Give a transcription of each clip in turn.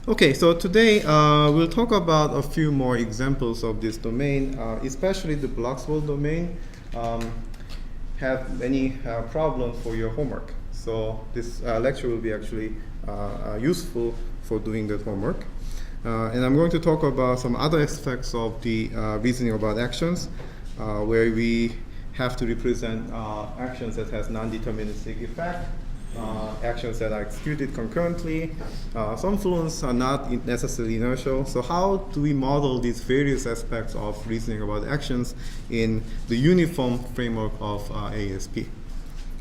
Okay, so today we'll talk about a few more examples of this domain, especially the blocks world domain have many problems for your homework. So this lecture will be actually useful for doing that homework. And I'm going to talk about some other aspects of the reasoning about actions, where we have to represent actions that has non-deterministic effect, actions that are executed concurrently. Some fluents are not necessarily inertial. So how do we model these various aspects of reasoning about actions in the uniform framework of ASP?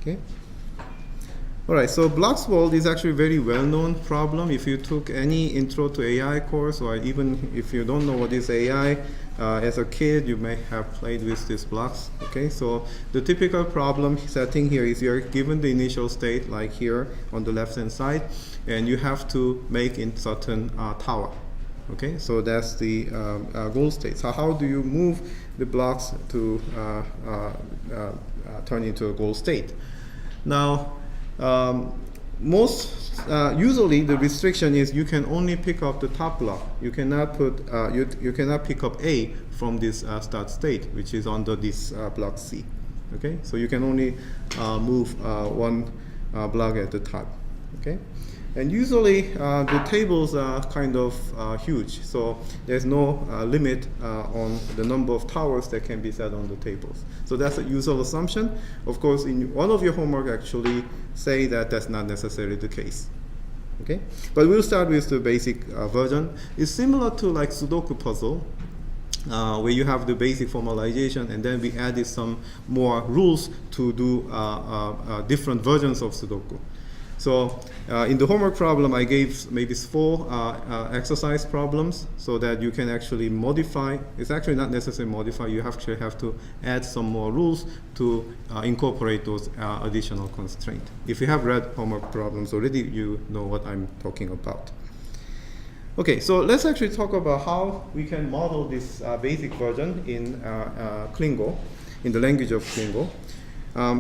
Okay. All right, so blocks world is actually a very well-known problem. If you took any intro to AI course, or even if you don't know what is AI, as a kid, you may have played with these blocks. Okay, so the typical problem setting here is you're given the initial state, like here on the left-hand side, and you have to make in certain tower. Okay, so that's the goal state. So how do you move the blocks to turn into a goal state? Now, usually the restriction is you can only pick up the top block. You cannot put you cannot pick up A from this start state, which is under this block C. Okay, so you can only move one block at the top. Okay, and usually the tables are kind of huge, so there's no limit on the number of towers that can be set on the tables. So that's a usual assumption. Of course, in one of your homework actually say that that's not necessarily the case. Okay, but we'll start with the basic version. It's similar to like Sudoku puzzle, where you have the basic formalization, and then we added some more rules to do different versions of Sudoku. So in the homework problem, I gave maybe 4 exercise problems so that you can actually modify. It's actually not necessarily modify. You actually have to add some more rules to incorporate those additional constraints. If you have read homework problems already, you know what I'm talking about. Okay, so let's actually talk about how we can model this basic version in Klingo, in the language of Klingo.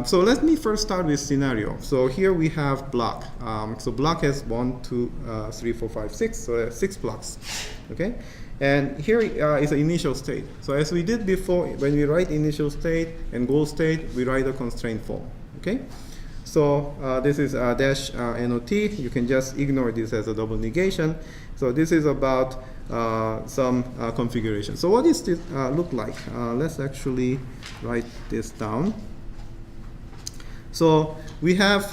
So let me first start with scenario. So here we have block. So block has 1, 2, 3, 4, 5, 6. So there's 6 blocks. Okay, and here is an initial state. So as we did before, when we write initial state and goal state, we write a constraint form. Okay, so this is dash NOT. You can just ignore this as a double negation. So this is about some configuration. So what does this look like? Let's actually write this down. So we have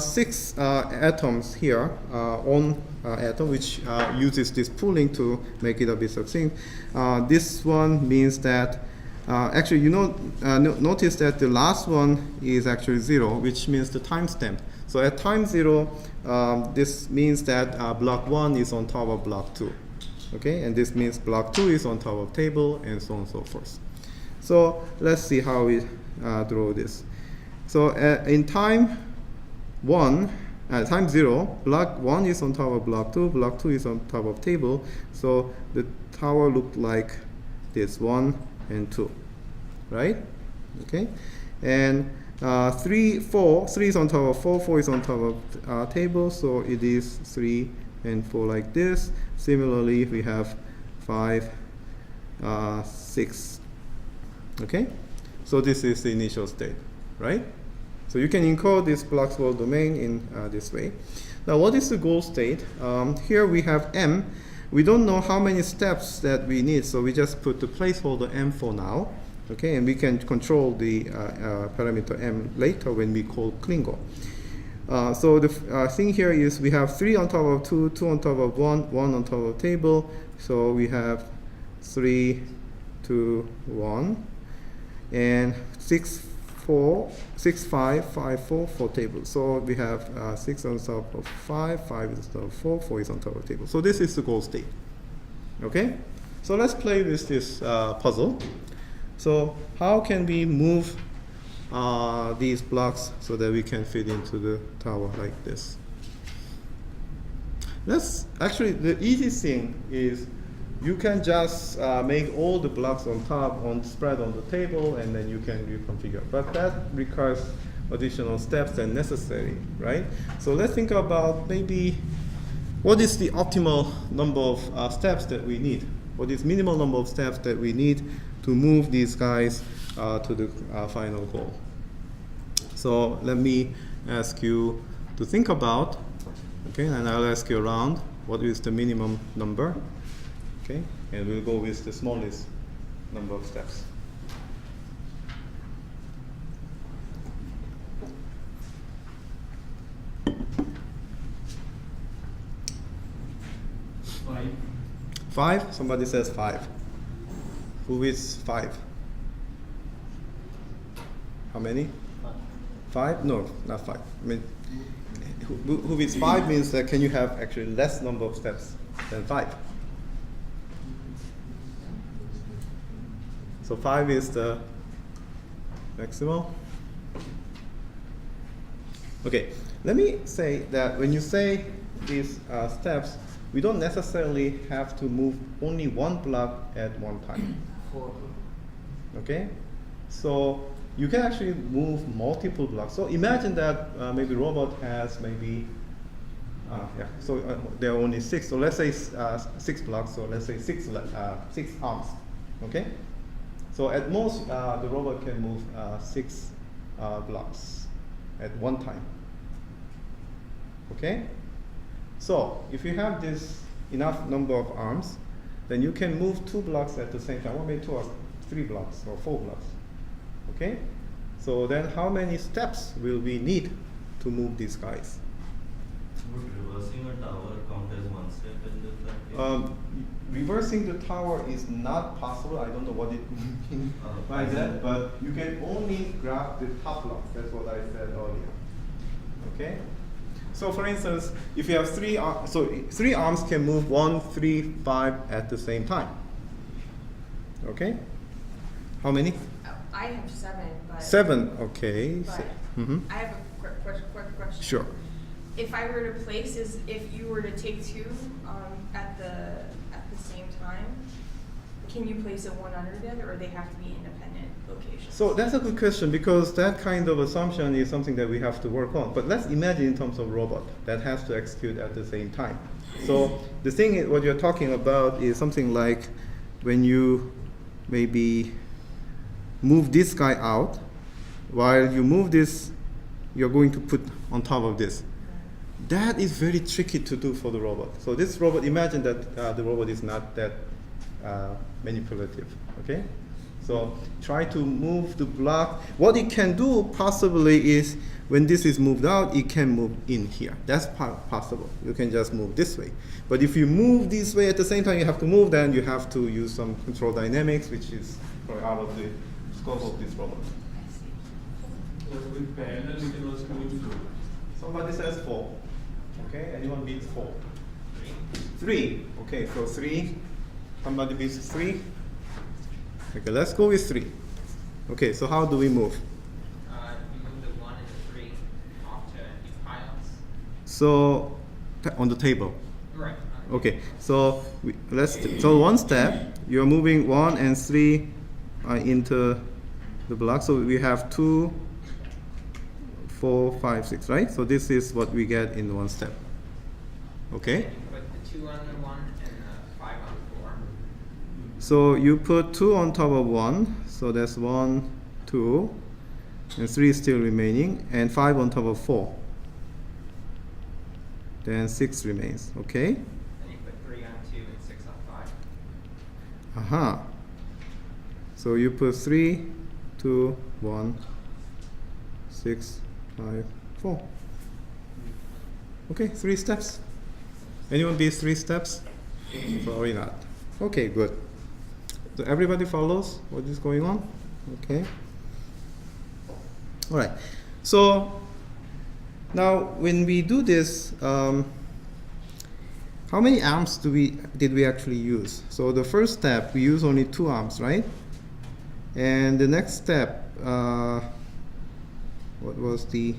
6 atoms here on atom, which uses this pooling to make it a bit succinct. This one means that actually, you know, notice that the last one is actually 0, which means the timestamp. So at time 0, this means that block 1 is on top of block 2. Okay, and this means block 2 is on top of table, and so on and so forth. So let's see how we draw this. So in time 1, time 0, block 1 is on top of block 2, block 2 is on top of table. So the tower looked like this, 1 and 2, right? Okay, and 3, 4, 3 is on top of 4, 4 is on top of table, so it is 3 and 4 like this. Similarly, we have 5, 6. Okay, so this is the initial state, right? So you can encode this blocks world domain in this way. Now, what is the goal state? Here we have M. We don't know how many steps that we need, so we just put the placeholder M for now. Okay, and we can control the parameter M later when we call Klingo. So the thing here is we have 3 on top of 2, 2 on top of 1, 1 on top of table. So we have 3, 2, 1, and 6, 4, 6, 5, 5, 4, 4 table. So we have 6 on top of 5, 5 is on top of 4, 4 is on top of table. So this is the goal state. Okay, so let's play with this puzzle. So how can we move these blocks so that we can fit into the tower like this? Let's actually, the easy thing is you can just make all the blocks on top spread on the table, and then you can reconfigure. But that requires additional steps than necessary, right? So let's think about maybe what is the optimal number of steps that we need? What is minimal number of steps that we need to move these guys to the final goal? So let me ask you to think about, okay, and I'll ask you around, what is the minimum number? Okay, and we'll go with the smallest number of steps. Five? Somebody says 5. Who is 5? How many? 5? No, not 5. I mean, who is 5 means that can you have actually less number of steps than 5? So 5 is the maximum. Okay, let me say that when you say these steps, we don't necessarily have to move only one block at one time. Okay? So you can actually move multiple blocks. So imagine that maybe robot has maybe, so there are only 6. So let's say 6 blocks, so let's say 6 arms. Okay? So at most, the robot can move 6 blocks at one time. Okay? So if you have this enough number of arms, then you can move 2 blocks at the same time, or maybe 2 or 3 blocks or 4 blocks. Okay? So then how many steps will we need to move these guys? Would reversing a tower count as 1 step in that case? Reversing the tower is not possible. I don't know what it means by that, but you can only grab the top block. That's what I said earlier. Okay? So for instance, if you have 3 arms, so 3 arms can move 1, 3, 5 at the same time. Okay? How many? I have 7, but 7, okay. But I have a quick question. Sure. If I were to place, if you were to take 2 at the same time, can you place it one under the other, or they have to be independent locations? So that's a good question, because that kind of assumption is something that we have to work on. But let's imagine in terms of robot that has to execute at the same time. So the thing is, what you're talking about is something like when you maybe move this guy out, while you move this, you're going to put on top of this. That is very tricky to do for the robot. So this robot, imagine that the robot is not that manipulative, okay? So try to move the block. What it can do possibly is when this is moved out, it can move in here. That's possible. You can just move this way. But if you move this way at the same time you have to move, then you have to use some control dynamics, which is probably out of the scope of this robot. So with parallel, we can also move 2. Somebody says 4. Okay, anyone beats 4? 3. Okay, so 3. Somebody beats 3. Okay, let's go with 3. Okay, so how do we move? We move the 1 and the 3 off to these piles. So on the table. Right. Okay, so so one step, you're moving 1 and 3 into the block. So we have 2, 4, 5, 6, right? So this is what we get in one step. Okay? You put the 2 on the 1 and the 5 on the 4. So you put 2 on top of 1, so that's 1, 2, and 3 is still remaining, and 5 on top of 4. Then 6 remains, okay? Then you put 3 on 2 and 6 on 5. Aha. So you put 3, 2, 1, 6, 5, 4. Okay, 3 steps. Anyone beats 3 steps? Probably not. Okay, good. So everybody follows what is going on? Okay. All right. So now when we do this, how many arms did we actually use? So the first step, we use only 2 arms, right? And the next step, what was the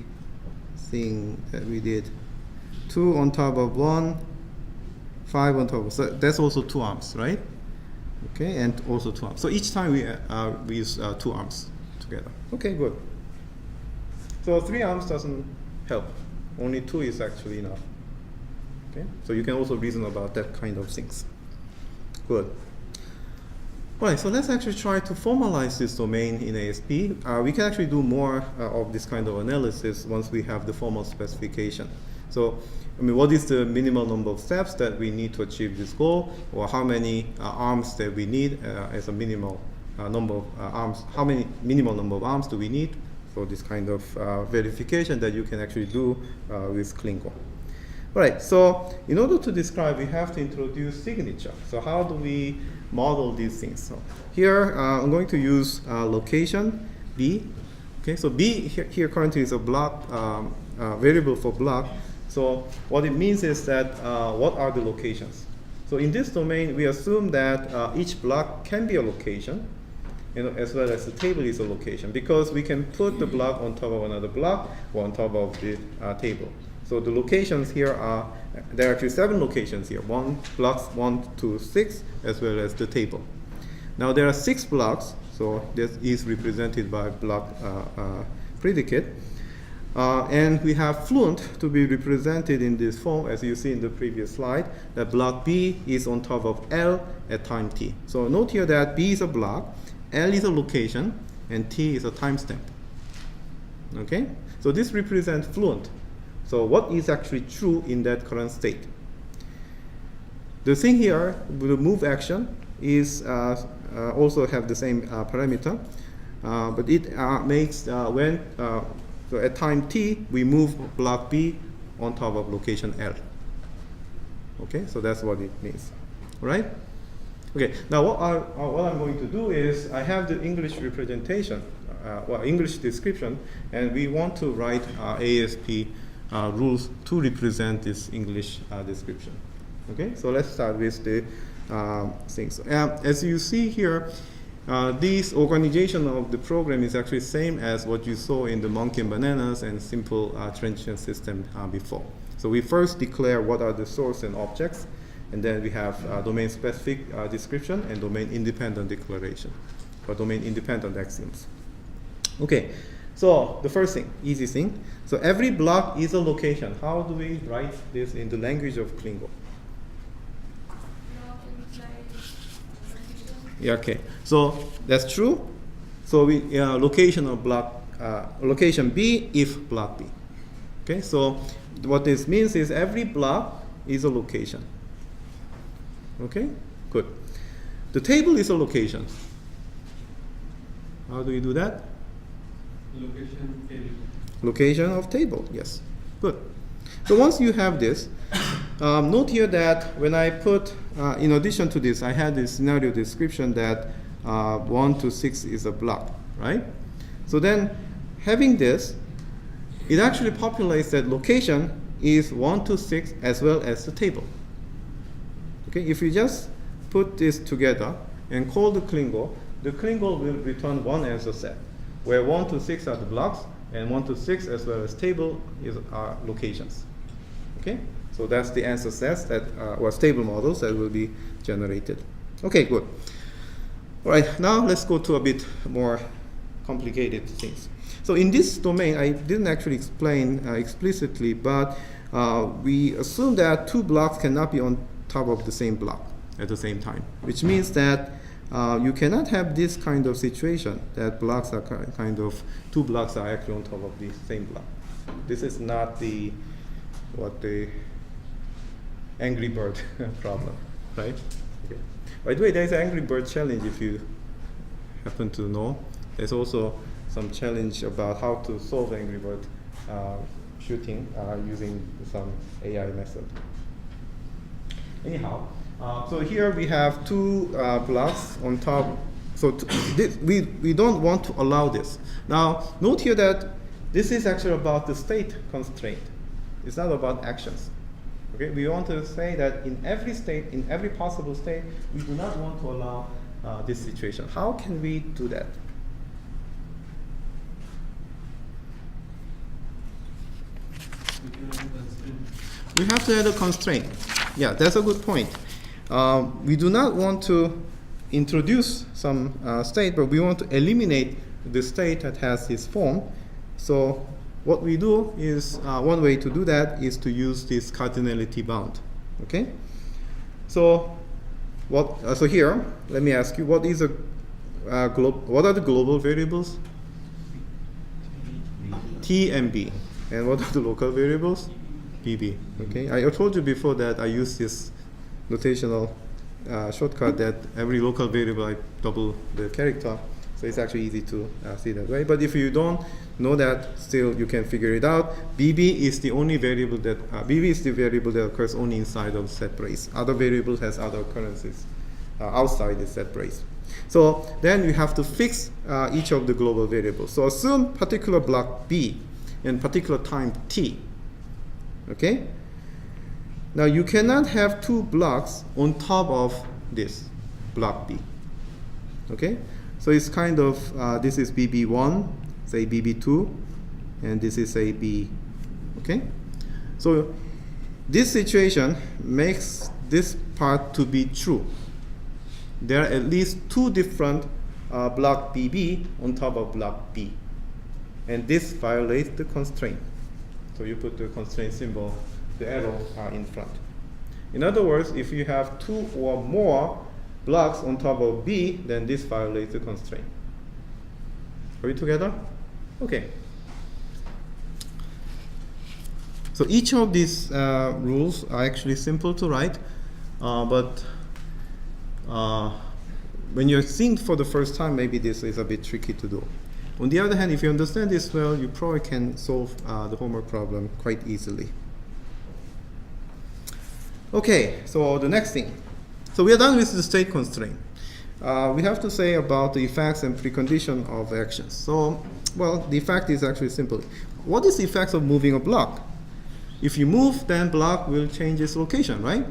thing that we did? 2 on top of 1, 5 on top of, so that's also 2 arms, right? Okay, and also 2 arms. So each time we use 2 arms together. Okay, good. So 3 arms doesn't help. Only 2 is actually enough. Okay, so you can also reason about that kind of things. Good. All right, so let's actually try to formalize this domain in ASP. We can actually do more of this kind of analysis once we have the formal specification. So, I mean, what is the minimal number of steps that we need to achieve this goal, or how many arms that we need as a minimal number of arms? How many minimal number of arms do we need for this kind of verification that you can actually do with Klingon? All right, so in order to describe, we have to introduce signature. So how do we model these things? So here I'm going to use location B. Okay, so B here currently is a block variable for block. So what it means is that what are the locations? So in this domain, we assume that each block can be a location, as well as the table is a location, because we can put the block on top of another block or on top of the table. So the locations here are, there are actually 7 locations here, blocks 1 to 6, as well as the table. Now there are 6 blocks, so this is represented by block predicate. And we have fluent to be represented in this form, as you see in the previous slide, that block B is on top of L at time t. So note here that B is a block, L is a location, and T is a timestamp. Okay? So this represents fluent. So what is actually true in that current state? The thing here, the move action, is also have the same parameter, but it makes when so at time t we move block B on top of location L. Okay, so that's what it means, right? Okay, now what I'm going to do is I have the English representation, well, English description, and we want to write ASP rules to represent this English description. Okay, so let's start with the things. As you see here, this organization of the program is actually same as what you saw in the monkey and bananas and simple transition system before. So we first declare what are the source and objects, and then we have domain-specific description and domain-independent declaration, or domain-independent axioms. Okay. So the first thing, easy thing. So every block is a location. How do we write this in the language of Klingon? Yeah, okay. So that's true. So we location of block location B if block B. Okay. So what this means is every block is a location. Okay. Good. The table is a location. How do we do that? Location table. Location of table, yes. Good. So once you have this, note here that when I put, in addition to this, I had this scenario description that 1 to 6 is a block, right? So then having this, it actually populates that location is 1 to 6 as well as the table. Okay, if you just put this together and call the Klingon will return 1 as a set, where 1 to 6 are the blocks, and 1 to 6 as well as table are locations. Okay, so that's the answer sets that or stable models that will be generated. Okay, good. All right, now let's go to a bit more complicated things. So in this domain, I didn't actually explain explicitly, but we assume that 2 blocks cannot be on top of the same block at the same time, which means that you cannot have this kind of situation that blocks are kind of 2 blocks are actually on top of the same block. This is not the Angry Bird problem, right? Okay. By the way, there's an Angry Bird challenge if you happen to know. There's also some challenge about how to solve Angry Bird shooting using some AI method. Anyhow. So here we have 2 blocks on top. So we don't want to allow this. Now note here that this is actually about the state constraint. It's not about actions. Okay, we want to say that in every state, in every possible state, we do not want to allow this situation. How can we do that? We have to add a constraint. Yeah, that's a good point. We do not want to introduce some state, but we want to eliminate the state that has this form. So what we do is, one way to do that is to use this cardinality bound. Okay. So what? So here, let me ask you, what is a what are the global variables? T and B. And what are the local variables? BB. Okay. I told you before that I use this notational shortcut that every local variable I double the character, so it's actually easy to see that way. But if you don't know that, still you can figure it out. BB is the only variable that BB is the variable that occurs only inside of set brace. Other variables has other occurrences outside the set brace. So then you have to fix each of the global variables. So assume particular block B and particular time t. Okay. Now you cannot have two blocks on top of this block B. Okay. So it's kind of this is BB1, say BB2, and this is a B. Okay. So this situation makes this part to be true. There are at least two different block BB on top of block B. And this violates the constraint. So you put the constraint symbol, the arrow in front. In other words, if you have two or more blocks on top of B, then this violates the constraint. Are we together? Okay. So each of these rules are actually simple to write, but when you're seeing for the first time, maybe this is a bit tricky to do. On the other hand, if you understand this well, you probably can solve the homework problem quite easily. Okay, so the next thing. So we are done with the state constraint. We have to say about the effects and precondition of actions. So, well, the effect is actually simple. What is the effects of moving a block? If you move, then block will change its location, right?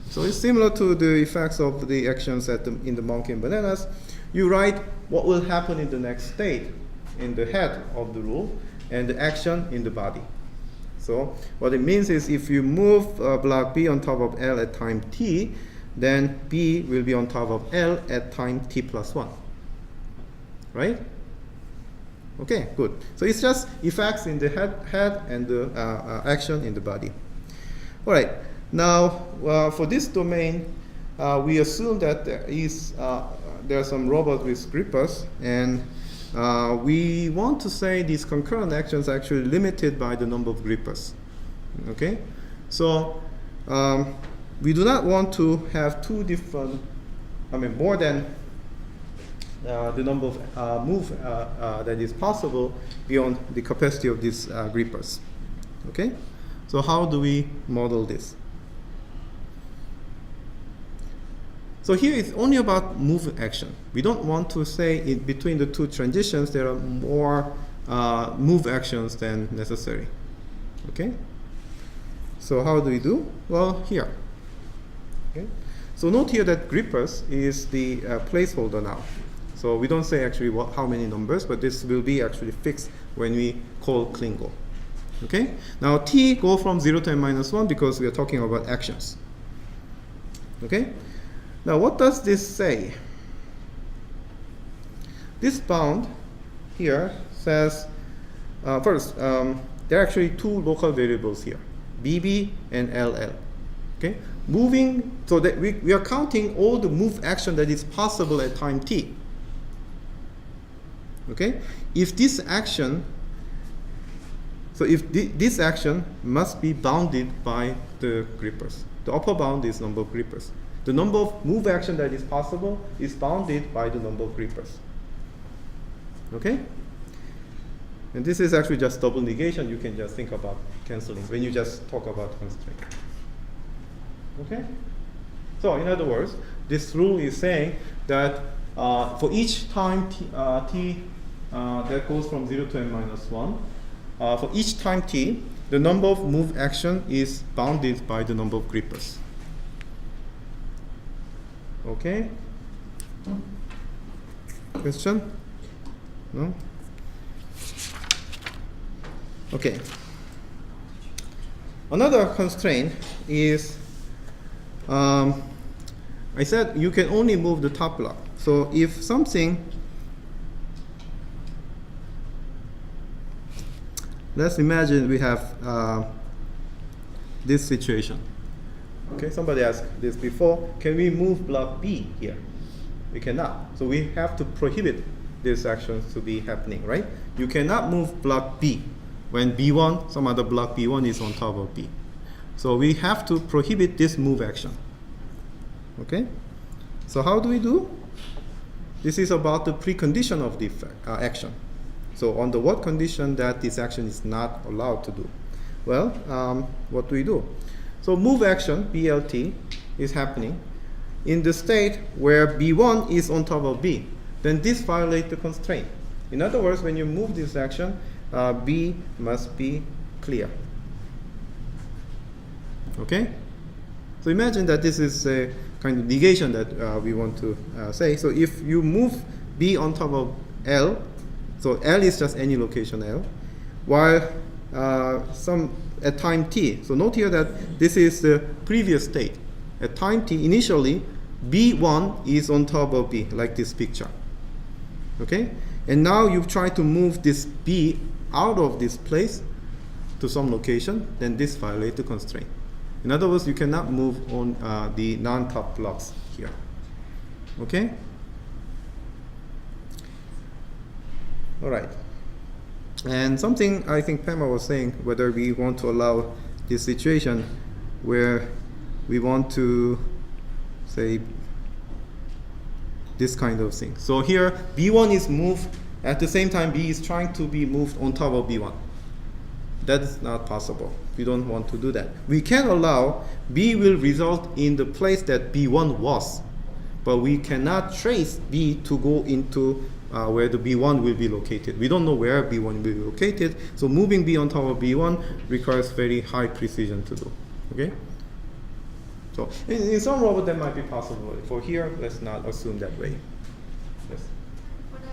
So it's similar to the effects of the actions in the monkey and bananas. You write what will happen in the next state in the head of the rule and the action in the body. So what it means is if you move block B on top of L at time t, then B will be on top of L at time t plus 1. Right? Okay, good. So it's just effects in the head and the action in the body. All right. Now, for this domain, we assume that there are some robots with grippers, and we want to say these concurrent actions are actually limited by the number of grippers. Okay, so we do not want to have two different, more than the number of move that is possible beyond the capacity of these grippers. Okay, so how do we model this? So here it's only about move action. We don't want to say in between the two transitions there are more move actions than necessary. Okay? So how do we do? Well, here. Okay? So note here that grippers is the placeholder now. So we don't say actually how many numbers, but this will be actually fixed when we call Klingo. Okay? Now t go from 0 to n-1 because we are talking about actions. Okay? Now, what does this say? This bound here says, first, there are actually two local variables here, BB and LL. Okay, moving, so that we are counting all the move action that is possible at time t. Okay, if this action, so if this action must be bounded by the grippers. The upper bound is number of grippers. The number of move action that is possible is bounded by the number of grippers. Okay? And this is actually just double negation. You can just think about canceling when you just talk about constraint. Okay? So in other words, this rule is saying that for each time t that goes from 0 to n-1, for each time t, the number of move action is bounded by the number of grippers. Okay? Question? No? Okay. Another constraint is, I said you can only move the top block. So if something, let's imagine we have this situation. Okay, somebody asked this before. Can we move block B here? We cannot. So we have to prohibit these actions to be happening, right? You cannot move block B when B1, some other block B1 is on top of B. So we have to prohibit this move action. Okay? So how do we do? This is about the precondition of the action. So on the what condition that this action is not allowed to do? Well, what do we do? So move action, BLT, is happening in the state where B1 is on top of B. Then this violates the constraint. In other words, when you move this action, B must be clear. Okay? So imagine that this is a kind of negation that we want to say. So if you move B on top of L, so L is just any location L, while at time t. So note here that this is the previous state. At time t, initially, B1 is on top of B, like this picture. Okay? And now you try to move this B out of this place to some location, then this violates the constraint. In other words, you cannot move on the non-top blocks here. Okay? All right. And something I think Pema was saying, whether we want to allow this situation where we want to say this kind of thing. So here, B1 is moved, at the same time B is trying to be moved on top of B1. That is not possible. We don't want to do that. We can allow B will result in the place that B1 was, but we cannot trace B to go into where the B1 will be located. We don't know where B1 will be located, so moving B on top of B1 requires very high precision to do. Okay? So in some robot that might be possible. For here, let's not assume that way. Yes. For the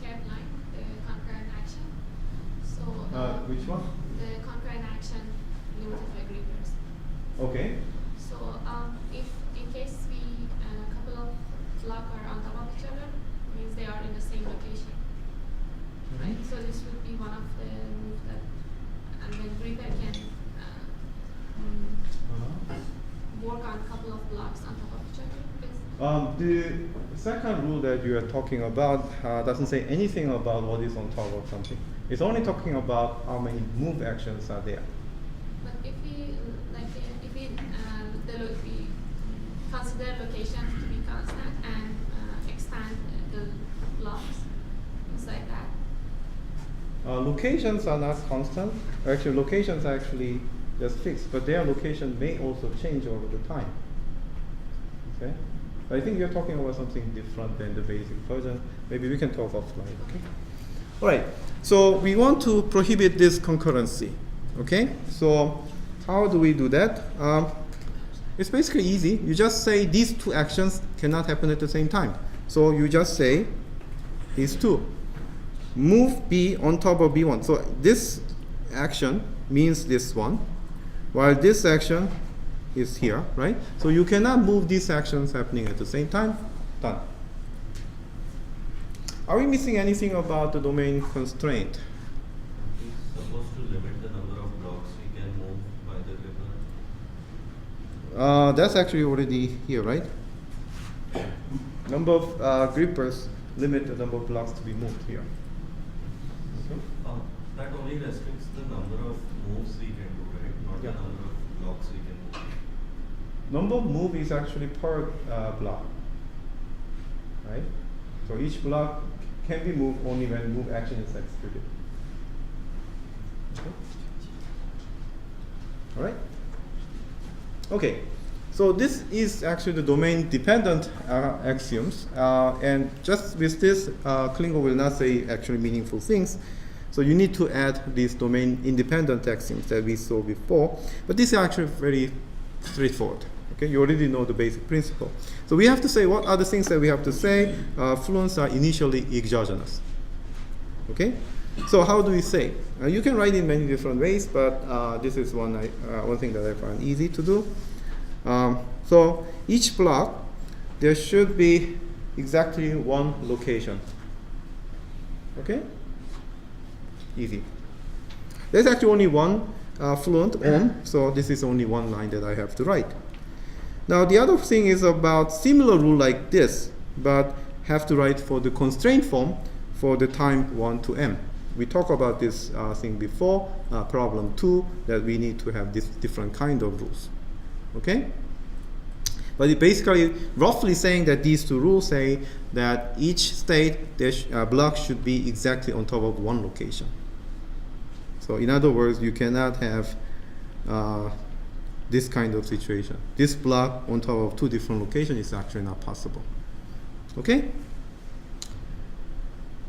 third line, the concurrent action. So Which one? the concurrent action notify grippers. Okay. So if in case we couple of blocks are on top of each other, means they are in the same location, right? So this would be one of the moves that, and then gripper can work on a couple of blocks on top of each other. The second rule that you are talking about doesn't say anything about what is on top of something. It's only talking about how many move actions are there. But if we we consider location to be constant and expand the blocks, things like that. Locations are not constant. Actually, locations are actually just fixed, but their location may also change over the time. Okay? I think you're talking about something different than the basic version. Maybe we can talk offline. Okay? All right. So we want to prohibit this concurrency. Okay? So how do we do that? It's basically easy. You just say these two actions cannot happen at the same time. So you just say these two. Move B on top of B1. So this action means this one, while this action is here, right? So you cannot move these actions happening at the same time. Done. Are we missing anything about the domain constraint? It's supposed to limit the number of blocks we can move by the gripper. That's actually already here, right? Number of grippers limit the number of blocks to be moved here. Okay. That only restricts the number of moves we can do, right? Not Yeah. the number of blocks we can move. Number of move is actually per block, right? So each block can be moved only when move action is executed. Okay. All right. Okay. So this is actually the domain-dependent axioms, and just with this, Klingo will not say actually meaningful things. So you need to add these domain-independent axioms that we saw before, but this is actually very straightforward. Okay, you already know the basic principle. So we have to say what are the things that we have to say. Fluents are initially exogenous. Okay, so how do we say? You can write in many different ways, but this is one thing that I find easy to do. So each block, there should be exactly one location. Okay? Easy. There's actually only one fluent on, so this is only one line that I have to write. Now the other thing is about similar rule like this, but have to write for the constraint form for the time 1 to m. We talked about this thing before, problem 2, that we need to have this different kind of rules. Okay? But it basically roughly saying that these two rules say that each state block should be exactly on top of one location. So in other words, you cannot have this kind of situation. This block on top of two different locations is actually not possible. Okay?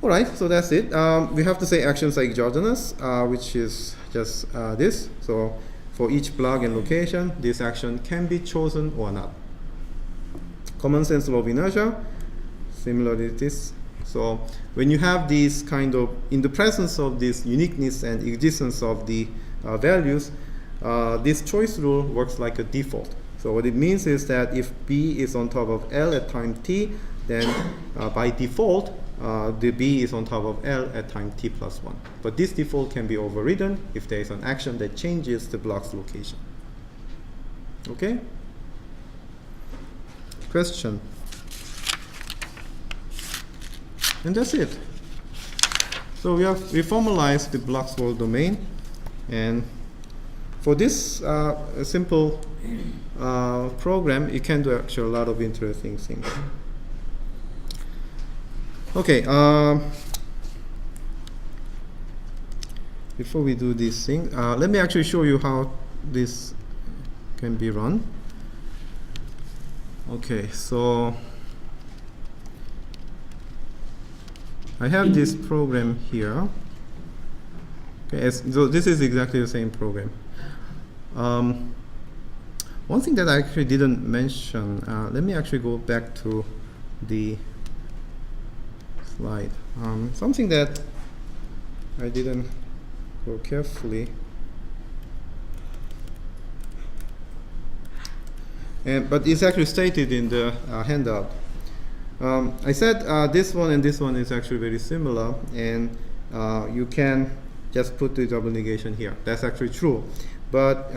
Alright, so that's it. We have to say actions are exogenous, which is just this. So for each block and location, this action can be chosen or not. Common sense law of inertia, similarly this. So when you have these kind of, in the presence of this uniqueness and existence of the values, this choice rule works like a default. So what it means is that if B is on top of L at time t, then by default, the B is on top of L at time t plus 1. But this default can be overridden if there is an action that changes the block's location. Okay? Question? And that's it. So we formalized the block's world domain, and for this simple program, it can do actually a lot of interesting things. Okay, before we do this thing, let me actually show you how this can be run. Okay, so I have this program here. Okay, so this is exactly the same program. One thing that I actually didn't mention, let me actually go back to the slide. Something that I didn't go carefully. But it's actually stated in the handout. I said this one and this one is actually very similar, and you can just put the double negation here. That's actually true. But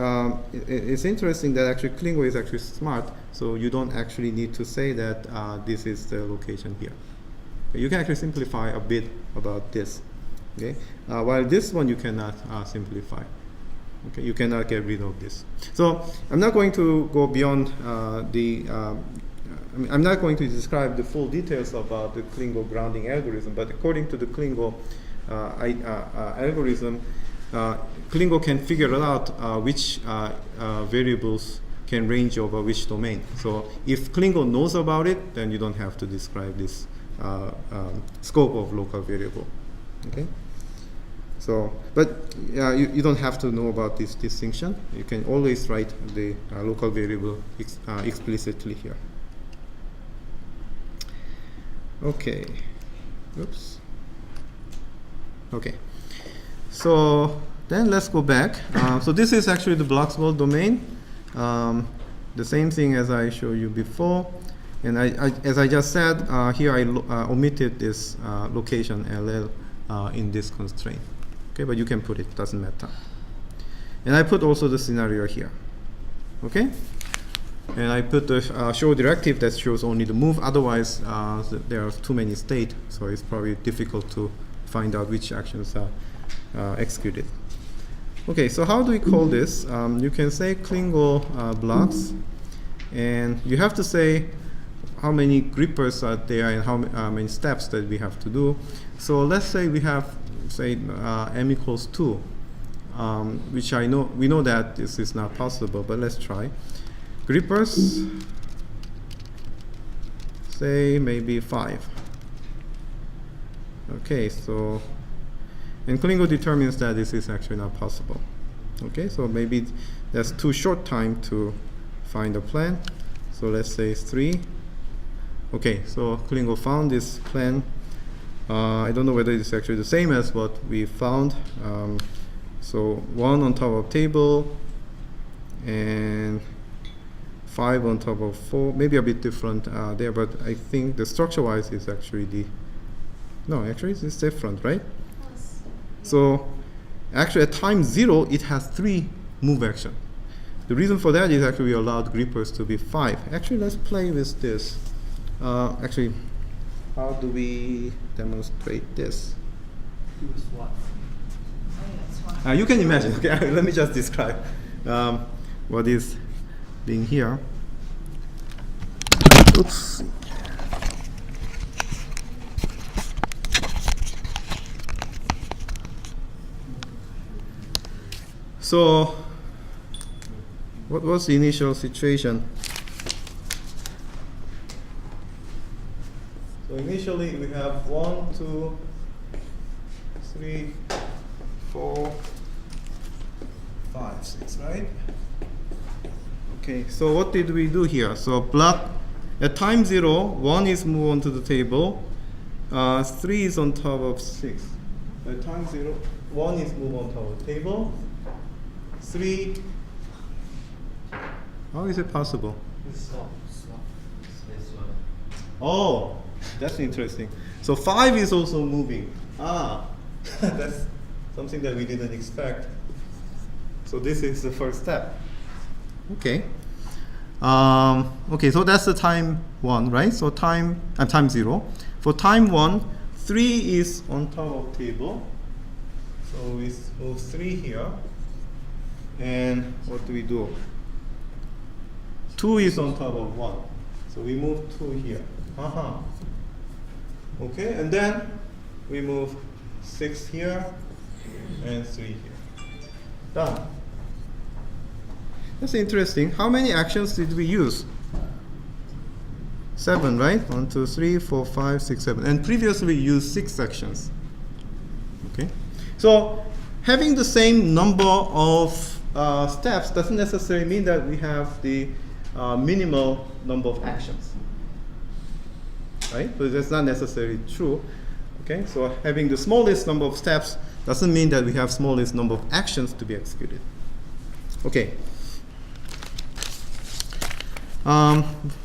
it's interesting that actually Klingo is actually smart, so you don't actually need to say that this is the location here. You can actually simplify a bit about this. Okay? While this one you cannot simplify. Okay, you cannot get rid of this. So I'm not going to go beyond I'm not going to describe the full details about the Klingo grounding algorithm, but according to the Klingo algorithm, Klingo can figure out which variables can range over which domain. So if Klingo knows about it, then you don't have to describe this scope of local variable. Okay. So, but you don't have to know about this distinction. You can always write the local variable explicitly here. Okay. Oops. Okay. So then let's go back. So this is actually the block's world domain. The same thing as I showed you before. And as I just said, here I omitted this location LL in this constraint. Okay, but you can put it, doesn't matter. And I put also the scenario here. Okay? And I put the show directive that shows only the move, otherwise there are too many states, so it's probably difficult to find out which actions are executed. Okay, so how do we call this? You can say Klingo blocks, and you have to say how many grippers are there and how many steps that we have to do. So let's say we have, say, m equals 2, which we know that this is not possible, but let's try. Grippers, say maybe 5. Okay, so, and Klingo determines that this is actually not possible. Okay, so maybe that's too short time to find a plan. So let's say 3. Okay, so Klingo found this plan. I don't know whether it's actually the same as what we found. So 1 on top of table and 5 on top of 4, maybe a bit different there, but I think the structure-wise is actually actually it's different, right? Yes. So Actually, at time 0, it has 3 move action. The reason for that is actually we allowed grippers to be 5. Actually, let's play with this. Actually, how do we demonstrate this? Do a swap. Oh, yeah, that's fine. You can imagine. Okay, let me just describe what is being here. Oops. So, what was the initial situation? So initially we have 1, 2, 3, 4, 5, 6, right? Okay, so what did we do here? So block at time 0, 1 is moved onto the table, 3 is on top of 6. At time 0, 1 is moved on top of the table, 3. How is it possible? Swap. Space one. Oh, that's interesting. So 5 is also moving. That's something that we didn't expect. So this is the first step. Okay. Okay, so that's the time 1, right? So time 0. For time 1, 3 is on top of table. So we move 3 here. And what do we do? 2 is on top of 1. So we move 2 here. Okay, and then we move 6 here and 3 here. Done. That's interesting. How many actions did we use? 7, right? 1, 2, 3, 4, 5, 6, 7. And previously we used 6 actions. Okay. So having the same number of steps doesn't necessarily mean that we have the minimal number of actions. Right? But that's not necessarily true. Okay, so having the smallest number of steps doesn't mean that we have smallest number of actions to be executed. Okay.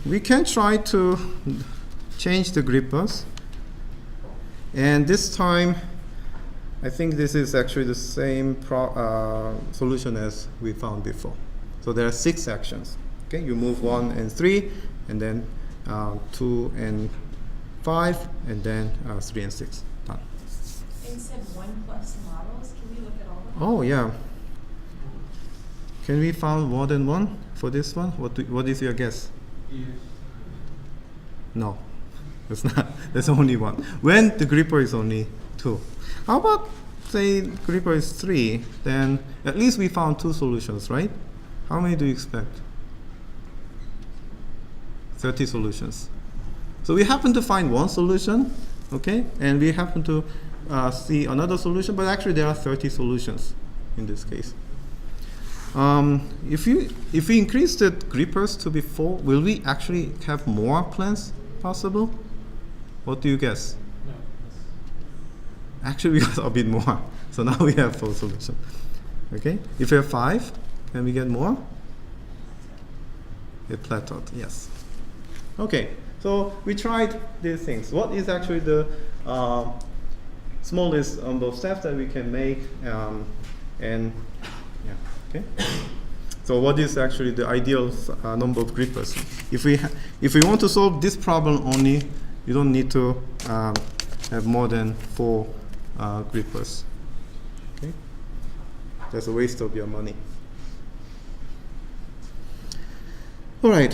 We can try to change the grippers. And this time, I think this is actually the same solution as we found before. So there are 6 actions. Okay, you move 1 and 3, and then 2 and 5, and then 3 and 6. Done. Instead 1 plus models, can we look at all of them? Oh yeah. Can we find more than 1 for this one? What is your guess? Yes. No, that's not. That's only 1. When the gripper is only 2. How about say gripper is 3? Then at least we found 2 solutions, right? How many do you expect? 30 solutions. So we happen to find 1 solution, okay, and we happen to see another solution, but actually there are 30 solutions in this case. If we increase the grippers to be 4, will we actually have more plans possible? What do you guess? No. Actually, we got a bit more. So now we have 4 solutions. Okay, if we have 5, can we get more? It plateaued, yes. Okay, so we tried these things. What is actually the smallest number of steps that we can make? And yeah, okay. So what is actually the ideal number of grippers? If we want to solve this problem only, you don't need to have more than 4 grippers. Okay, that's a waste of your money. All right.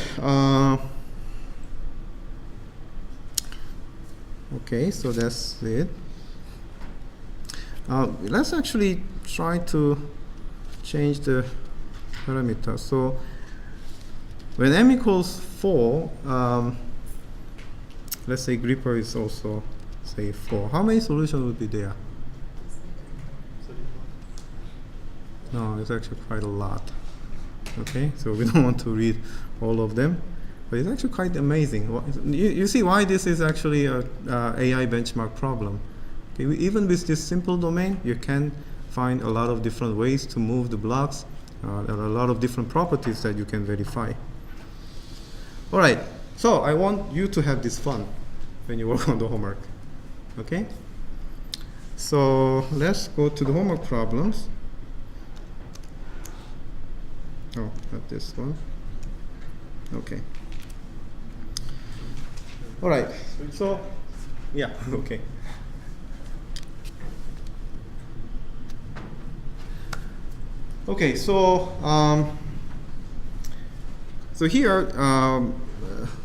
Okay, so that's it. Let's actually try to change the parameter. So when m equals 4, let's say gripper is also say 4. How many solutions would be there? No, it's actually quite a lot. Okay, so we don't want to read all of them, but it's actually quite amazing. You see why this is actually a AI benchmark problem. Okay, even with this simple domain, you can find a lot of different ways to move the blocks. There are a lot of different properties that you can verify. All right, so I want you to have this fun when you work on the homework. Okay? So let's go to the homework problems. Oh, not this one. Okay. All right. So, yeah, okay. Okay, so so here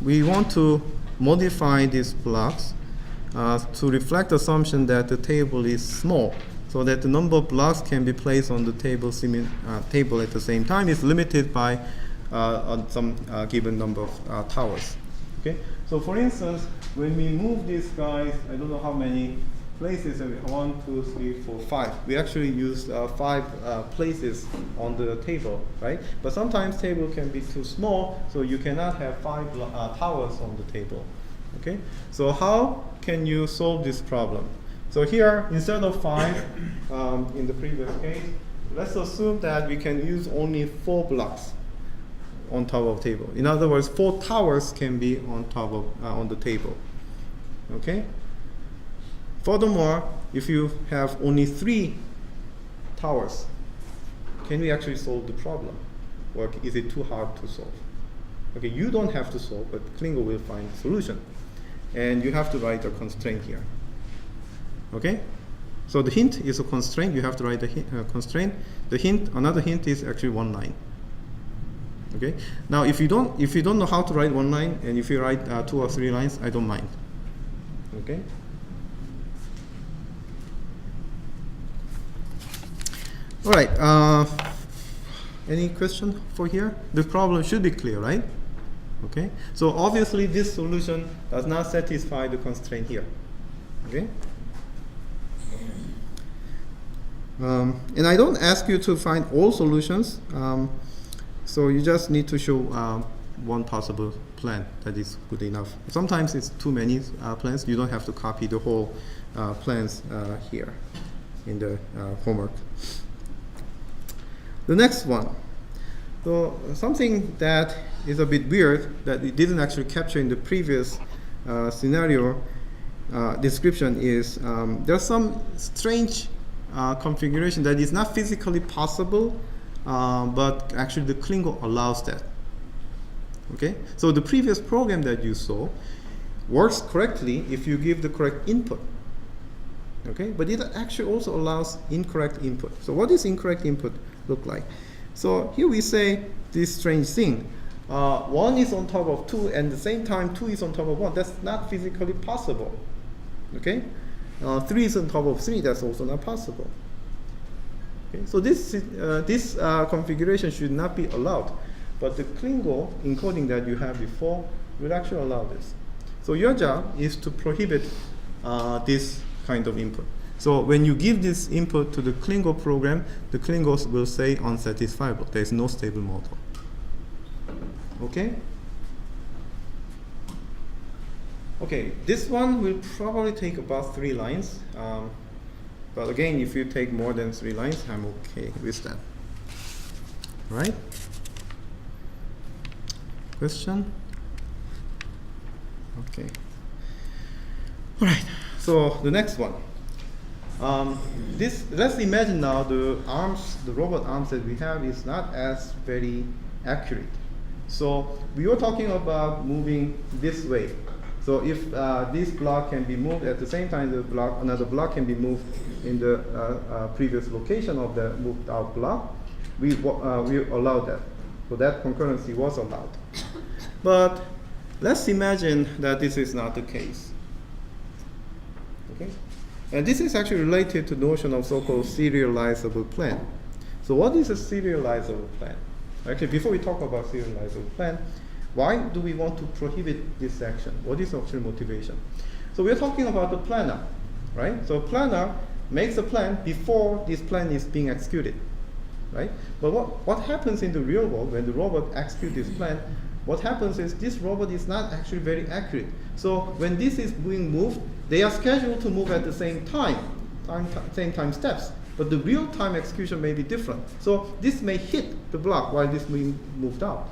we want to modify these blocks to reflect the assumption that the table is small, so that the number of blocks can be placed on the table table at the same time is limited by some given number of towers. Okay, so for instance, when we move these guys, I don't know how many places, 1, 2, 3, 4, 5. We actually use 5 places on the table, right? But sometimes table can be too small, so you cannot have 5 towers on the table. Okay, so how can you solve this problem? So here, instead of 5 in the previous case, let's assume that we can use only 4 blocks on top of table. In other words, 4 towers can be on top of on the table. Okay. Furthermore, if you have only 3 towers, can we actually solve the problem, or is it too hard to solve? Okay, you don't have to solve, but Klingo will find a solution, and you have to write a constraint here. Okay, so the hint is a constraint. You have to write the constraint. The hint, another hint, is actually 1 line. Okay. Now, if you don't know how to write 1 line, and if you write 2 or 3 lines, I don't mind. Okay. All right. Any question for here? The problem should be clear, right? Okay. So obviously, this solution does not satisfy the constraint here. Okay. And I don't ask you to find all solutions. So you just need to show one possible plan that is good enough. Sometimes it's too many plans. You don't have to copy the whole plans here in the homework. The next one. So something that is a bit weird that it didn't actually capture in the previous scenario description is there's some strange configuration that is not physically possible, but actually the Klingo allows that. Okay, so the previous program that you saw works correctly if you give the correct input. Okay, but it actually also allows incorrect input. So what does incorrect input look like? So here we say this strange thing. 1 is on top of 2, and at the same time 2 is on top of 1. That's not physically possible. Okay, 3 is on top of 3. That's also not possible. Okay, so this configuration should not be allowed, but the Klingo encoding that you have before will actually allow this. So your job is to prohibit this kind of input. So when you give this input to the Klingo program, the Klingos will say unsatisfiable. There is no stable model. Okay? Okay, this one will probably take about 3 lines. But again, if you take more than 3 lines, I'm okay with that. Right? Question? Okay. All right. So the next one. Let's imagine now the robot arms that we have is not as very accurate. So we were talking about moving this way. So if this block can be moved at the same time, another block can be moved in the previous location of the moved out block, we allow that. So that concurrency was allowed. But let's imagine that this is not the case. Okay? And this is actually related to the notion of so-called serializable plan. So what is a serializable plan? Actually, before we talk about serializable plan, why do we want to prohibit this action? What is actual motivation? So we're talking about the planner, right? So planner makes a plan before this plan is being executed, right? But what happens in the real world when the robot executes this plan? What happens is this robot is not actually very accurate. So when this is being moved, they are scheduled to move at the same same time steps. But the real-time execution may be different. So this may hit the block while this is being moved out.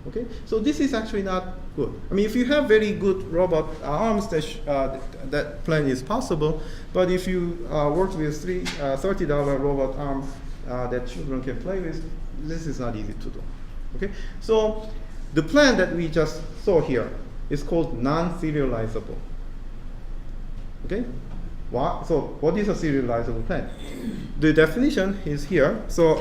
Okay, so this is actually not good. I mean, if you have very good robot arms, that plan is possible. But if you work with $30 robot arm that children can play with, this is not easy to do. Okay, so the plan that we just saw here is called non-serializable. Okay, so what is a serializable plan? The definition is here. So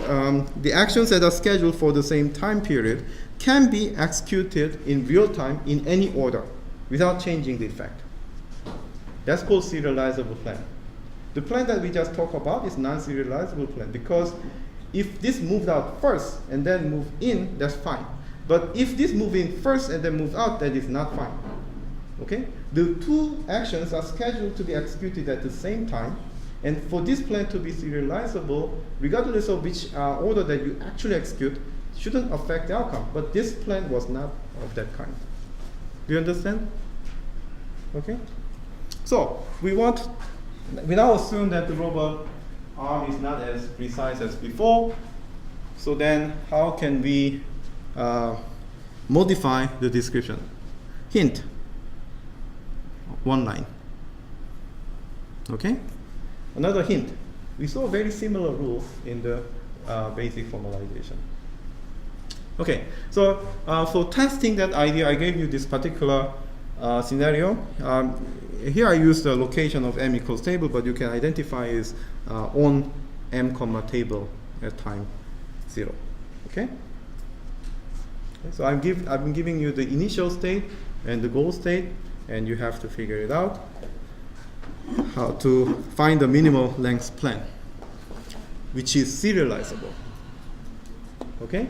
the actions that are scheduled for the same time period can be executed in real time in any order without changing the effect. That's called serializable plan. The plan that we just talked about is non-serializable plan, because if this moved out first and then moved in, that's fine. But if this moved in first and then moved out, that is not fine. Okay? The two actions are scheduled to be executed at the same time, and for this plan to be serializable, regardless of which order that you actually execute, shouldn't affect the outcome. But this plan was not of that kind. Do you understand? Okay? So we now assume that the robot arm is not as precise as before. So then how can we modify the description? Hint, one line. Okay? Another hint. We saw a very similar rule in the basic formalization. Okay, so for testing that idea, I gave you this particular scenario. Here I used the location of m equals table, but you can identify as on m comma table at time 0. Okay? So I've been giving you the initial state and the goal state, and you have to figure it out, how to find the minimal length plan, which is serializable. Okay?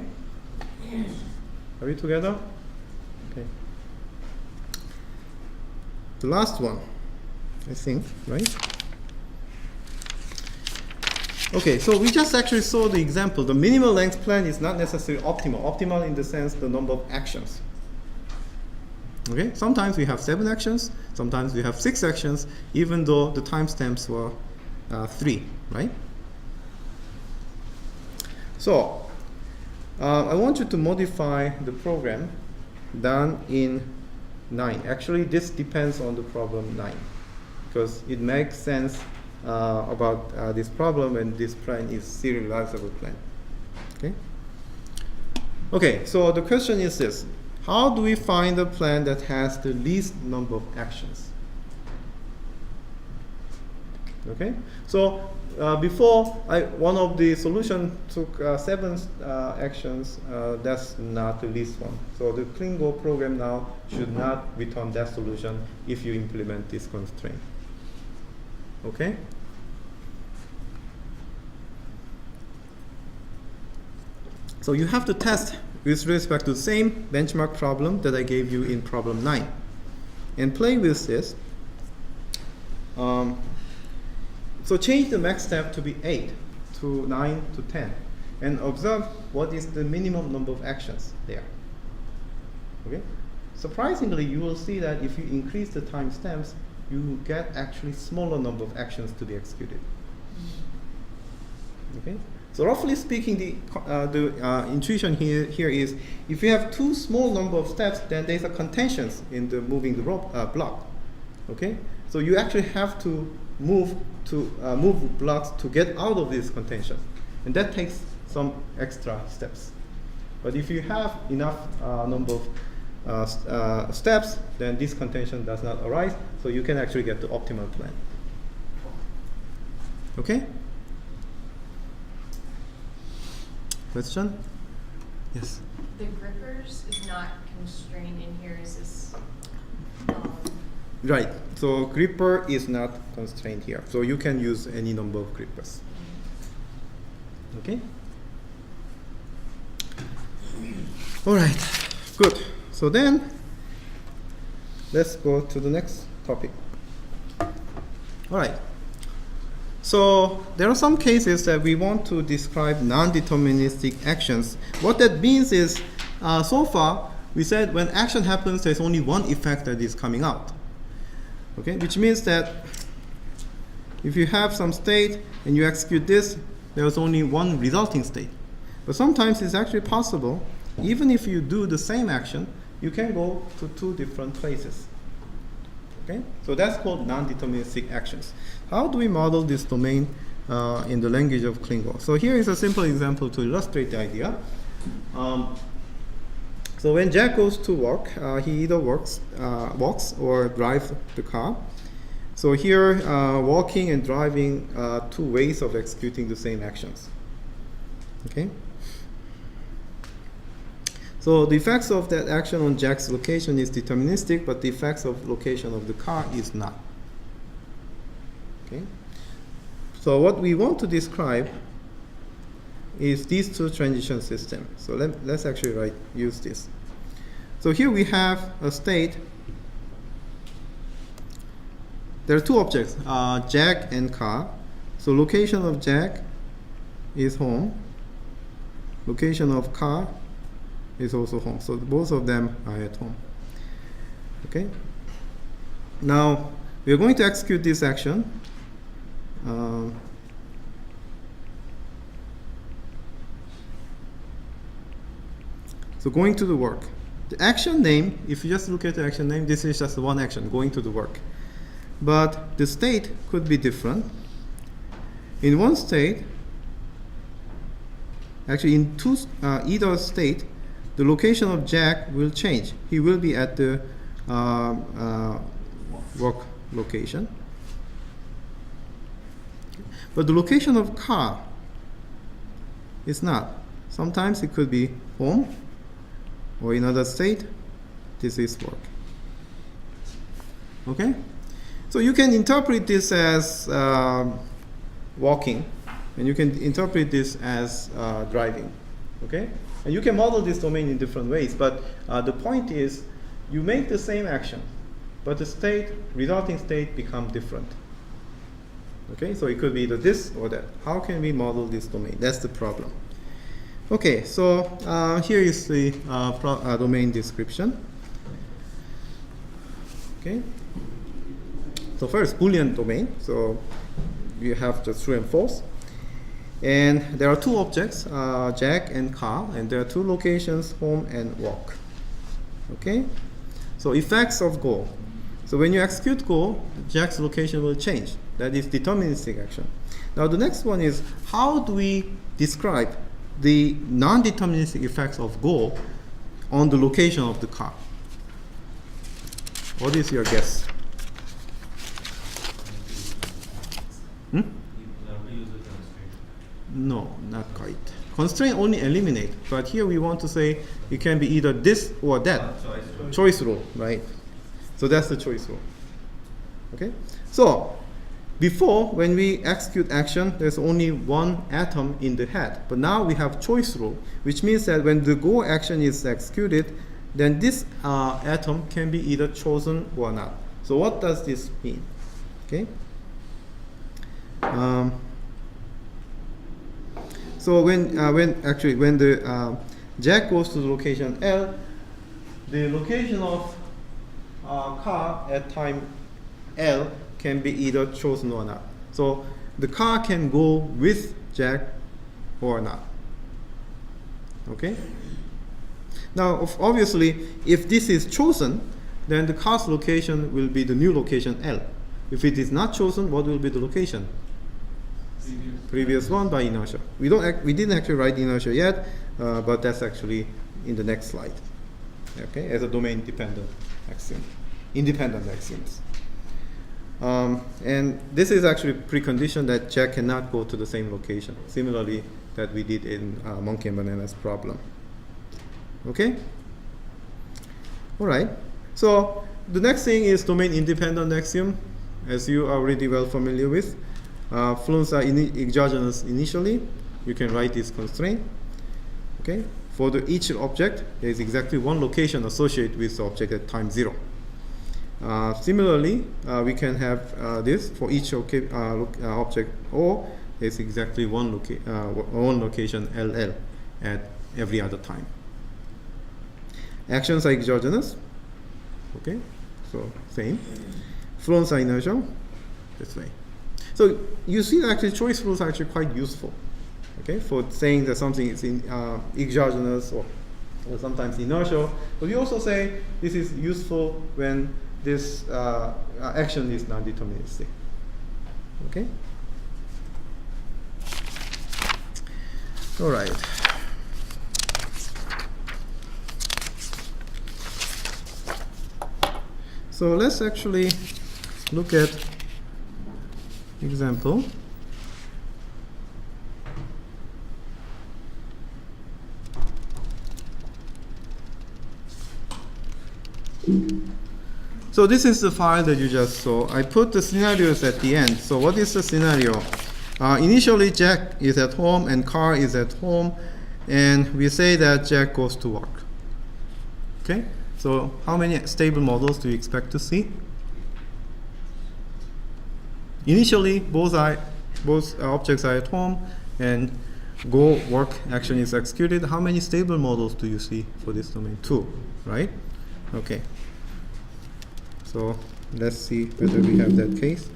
Are we together? Okay. The last one, I think, right? Okay, so we just actually saw the example. The minimal length plan is not necessarily optimal. Optimal in the sense the number of actions. Okay, sometimes we have 7 actions, sometimes we have 6 actions, even though the timestamps were 3, right? So I want you to modify the program done in 9. Actually, this depends on the problem 9, because it makes sense about this problem, and this plan is serializable plan. Okay. Okay. So the question is this: how do we find a plan that has the least number of actions? Okay. So before, one of the solution took 7 actions. That's not the least one. So the Klingo program now should not return that solution if you implement this constraint. Okay? So you have to test with respect to the same benchmark problem that I gave you in problem 9. And play with this. So change the max step to be 8, to 9, to 10. And observe what is the minimum number of actions there. Okay? Surprisingly, you will see that if you increase the timestamps, you get actually smaller number of actions to be executed. Okay? So roughly speaking, the intuition here is, if you have too small number of steps, then there's a contention in the moving the block. Okay? So you actually have to move blocks to get out of this contention, and that takes some extra steps. But if you have enough number of steps, then this contention does not arise, so you can actually get the optimal plan. Okay? Question? Yes? The grippers is not constrained in here, is this? Right. So gripper is not constrained here. So you can use any number of grippers. Okay? All right. Good. So then, let's go to the next topic. All right. So there are some cases that we want to describe non-deterministic actions. What that means is, so far, we said when action happens, there's only one effect that is coming out. Okay, which means that if you have some state and you execute this, there's only one resulting state. But sometimes it's actually possible even if you do the same action, you can go to two different places. Okay, so that's called non-deterministic actions. How do we model this domain in the language of Klingon? So here is a simple example to illustrate the idea. So when Jack goes to work, he either walks or drives the car. So here, walking and driving are two ways of executing the same actions. Okay. So the effects of that action on Jack's location is deterministic, but the effects of location of the car is not. Okay. So what we want to describe is these two transition systems. So let's actually use this. So here we have a state. There are two objects, Jack and car. So location of Jack is home. Location of car is also home. So both of them are at home. Okay. Now we are going to execute this action. So going to the work. The action name, if you just look at the action name, this is just one action, going to the work. But the state could be different. In one state, actually in either state, the location of Jack will change. He will be at the work location. But the location of car is not. Sometimes it could be home, or in another state, this is work. Okay? So you can interpret this as walking, and you can interpret this as driving. Okay? And you can model this domain in different ways, but the point is you make the same action, but the resulting state becomes different. Okay? So it could be either this or that. How can we model this domain? That's the problem. Okay, so here is the domain description. Okay. So first, Boolean domain. So you have just true and false. And there are two objects, Jack and car, and there are two locations, home and work. Okay. So effects of goal. So when you execute goal, Jack's location will change. That is deterministic action. Now the next one is, how do we describe the non-deterministic effects of goal on the location of the car? What is your guess? You have to use a constraint. No, not quite. Constraint only eliminate, but here we want to say it can be either this or that. Choice rule, right? So that's the choice rule. Okay? So before, when we execute action, there's only one atom in the head. But now we have choice rule, which means that when the goal action is executed, then this atom can be either chosen or not. So what does this mean? Okay. So when the Jack goes to the location L, the location of car at time L can be either chosen or not. So the car can go with Jack or not. Okay? Now, obviously, if this is chosen, then the car's location will be the new location L. If it is not chosen, what will be the location? Previous one by inertia. We didn't actually write inertia yet, but that's actually in the next slide. Okay, as a domain dependent axiom, independent axioms. And this is actually precondition that Jack cannot go to the same location. Similarly, that we did in Monkey and Bananas problem. Okay? All right. So the next thing is domain independent axiom, as you are already well familiar with. Fluents are exogenous initially. You can write this constraint. Okay? For each object, there is exactly one location associated with the object at time 0. Similarly, we can have this for each object O. There's exactly one location LL at every other time. Actions are exogenous. Okay, so same. Fluents are inertial. This way. So you see, actually, choice rules are actually quite useful. Okay, for saying that something is exogenous or or sometimes inertial. But we also say this is useful when this action is non-deterministic. Okay? All right. So let's actually look at example. So this is the file that you just saw. I put the scenarios at the end. So what is the scenario? Initially, Jack is at home and Carl is at home, and we say that Jack goes to work. Okay? So how many stable models do you expect to see? Initially, both objects are at home, and go work action is executed. How many stable models do you see for this domain? 2, right? Okay. So let's see whether we have that case.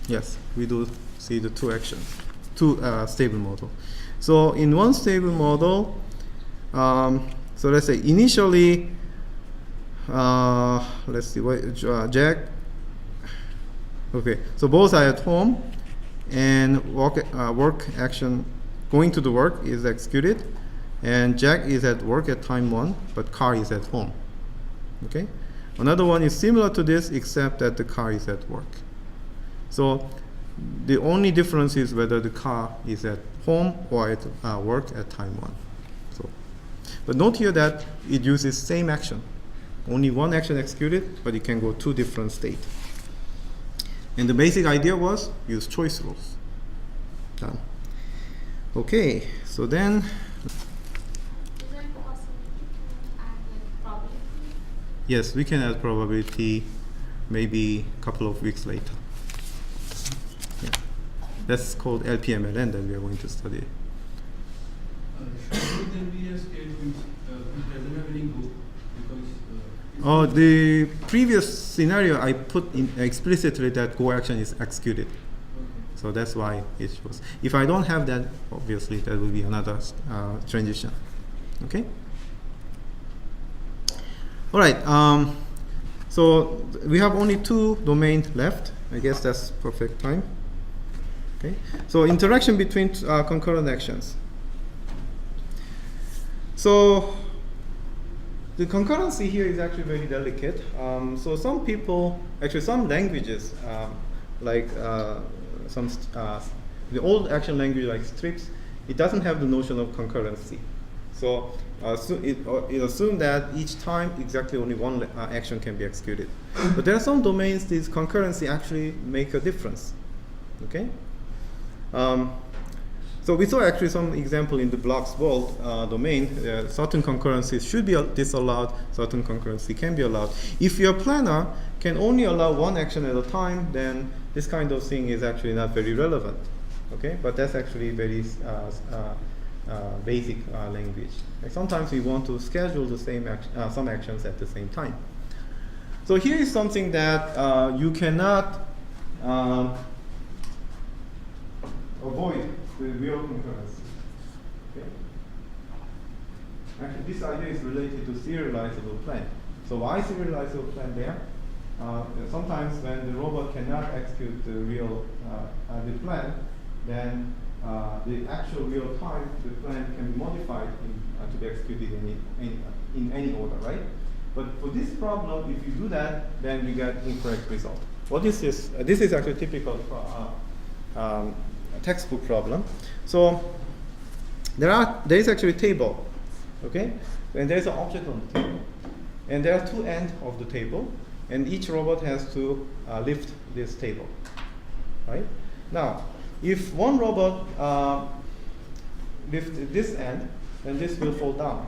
Yes, we do see the 2 actions, 2 stable model. So in one stable model, so let's say initially, let's see, Jack. Okay, so both are at home, and work action going to the work is executed, and Jack is at work at time 1, but Carl is at home. Okay, another one is similar to this, except that the car is at work. So the only difference is whether the car is at home or at work at time 1. So, but note here that it uses same action. Only one action executed, but it can go 2 different states. And the basic idea was use choice rules. Done. Okay, so then. Is there a possibility to add like probability? Yes, we can add probability maybe a couple of weeks later. Yeah. That's called LPMLN that we are going to study. Should there be a state which doesn't have any group? Because The previous scenario I put in explicitly that go action is executed. So that's why it shows. If I don't have that, obviously that will be another transition. Okay? All right. So we have only 2 domains left. I guess that's perfect time. Okay. So interaction between concurrent actions. So the concurrency here is actually very delicate. So some people, actually some languages, like the old action language like strips, it doesn't have the notion of concurrency. So it assumes that each time exactly only one action can be executed. But there are some domains this concurrency actually make a difference. Okay. So we saw actually some example in the blocks world domain. Certain concurrencies should be disallowed, certain concurrency can be allowed. If your planner can only allow one action at a time, then this kind of thing is actually not very relevant. Okay, but that's actually very basic language. Like sometimes we want to schedule the same some actions at the same time. So here is something that you cannot avoid the real concurrency. Okay? Actually, this idea is related to serializable plan. So why serializable plan there? Sometimes when the robot cannot execute the real the plan, then the actual real time the plan can be modified to be executed in any order, right? But for this problem, if you do that, then you get incorrect result. What is this? This is actually typical textbook problem. So there is actually a table, okay? And there is an object on the table, and there are 2 ends of the table, and each robot has to lift this table, right? Now, if one robot lifts this end, then this will fall down,